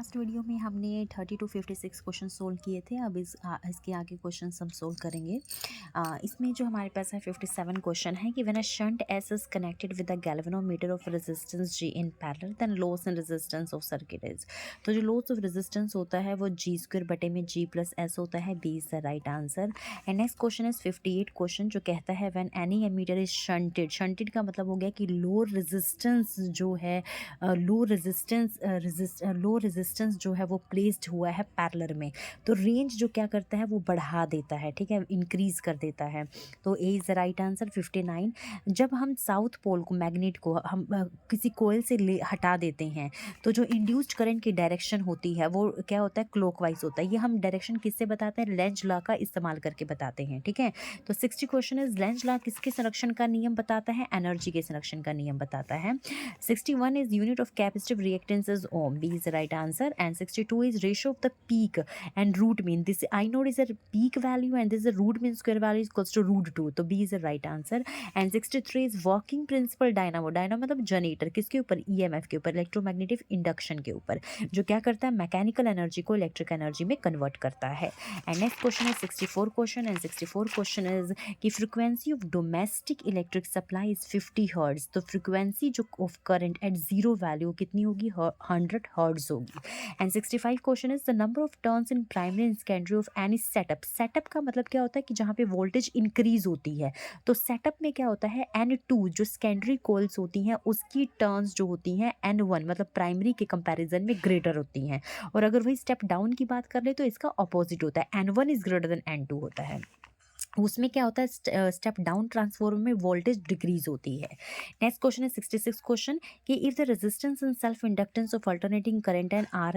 Last video में हमने 30 to 56 question solve किए थे। अब इसके आगे क्वेश्चन हम सोल्व करेंगे। इसमें जो हमारे पास है 57 क्वेश्चन है कि when a shunt S is connected with a galvanometer of resistance G in parallel then loss in resistance of circuit is. तो जो लॉस ऑफ रेजिस्टेंस होता है वो जी स्क्वायर बटे में जी प्लस एस होता है। B is the right answer. And next question is 58 question जो कहता है when any ammeter is shunted. Shunted का मतलब हो गया कि लो रेजिस्टेंस जो है लो रेजिस्टेंस जो है वो प्लेस्ड हुआ है पैरेलल में, तो रेंज जो क्या करता है वो बढ़ा देता है, ठीक है, इंक्रीज कर देता है। तो A is the right answer. 59 जब हम साउथ पोल को मैग्नेट को हम किसी कोयल से ले हटा देते हैं तो जो इंड्यूस्ड करंट की डायरेक्शन होती है वो क्या होता है, क्लॉकवाइज होता है। ये हम डायरेक्शन किससे बताते हैं, लेंज लॉ का इस्तेमाल करके बताते हैं, ठीक है। तो 60 क्वेश्चन इज लेंज लॉ किसके संरक्षण का नियम बताता है, एनर्जी के संरक्षण का नियम बताता है। 61 is unit of capacitive reactance is ohm. B is the right answer. And 62 is ratio of the peak and root mean. This I node is a peak value and this is a root mean square value is equals to root 2. So B is the right answer. And 63 is working principle dynamo. Dynamo मतलब generator किसके ऊपर, EMF के ऊपर, electromagnetic induction के ऊपर, जो क्या करता है, मैकेनिकल एनर्जी को इलेक्ट्रिक एनर्जी में कन्वर्ट करता है। एंड नेक्स्ट क्वेश्चन है 64 क्वेश्चन एंड 64 क्वेश्चन इज कि frequency of domestic electric supply is 50 hertz. तो फ्रीक्वेंसी जो of current eight zero value कितनी होगी, 100 हर्ट्ज होगी। And 65 question is the number of turns in primary and secondary of any setup. Setup का मतलब क्या होता है कि जहाँ पे वोल्टेज इंक्रीज होती है, तो सेटअप में क्या होता है, N2 जो सेकेंडरी कोल्स होती हैं उसकी टर्न्स जो होती हैं N1 मतलब प्राइमरी के कंपैरिजन में ग्रेटर होती हैं। और अगर वही स्टेप डाउन की बात कर ले तो इसका ऑपोजिट होता है, N1 is greater than N2 होता है। उसमें क्या होता है, स्टेप डाउन ट्रांसफॉर्मर में वोल्टेज डिक्रीज होती है। नेक्स्ट क्वेश्चन है 66 क्वेश्चन कि if the resistance and self inductance of alternating current and R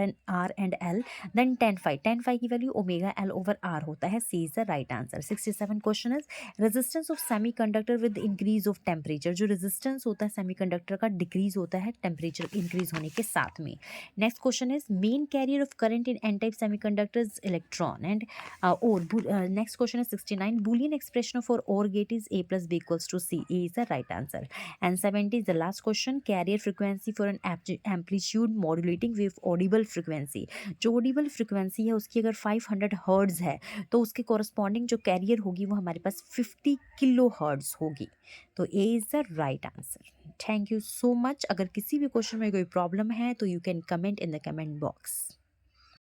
and L then tan phi की value omega L over R होता है। C is the right answer. 67 question is resistance of semiconductor with increase of temperature. जो resistance होता है semiconductor का decrease होता है temperature increase होने के साथ में। Next question is main carrier of current in an type semiconductor is electron and next question is 69. Boolean expression for OR gate is A plus B equals to C. A is the right answer. And 70 is the last question. Carrier frequency for an amplitude modulating wave audible frequency. जो audible frequency है उसकी अगर 500 hertz है तो उसके corresponding जो carrier होगी वो हमारे पास 50 किलो हर्ट्ज होगी। तो A is the right answer. Thank you so much. अगर किसी भी क्वेश्चन में कोई प्रॉब्लम है तो you can comment in the comment box.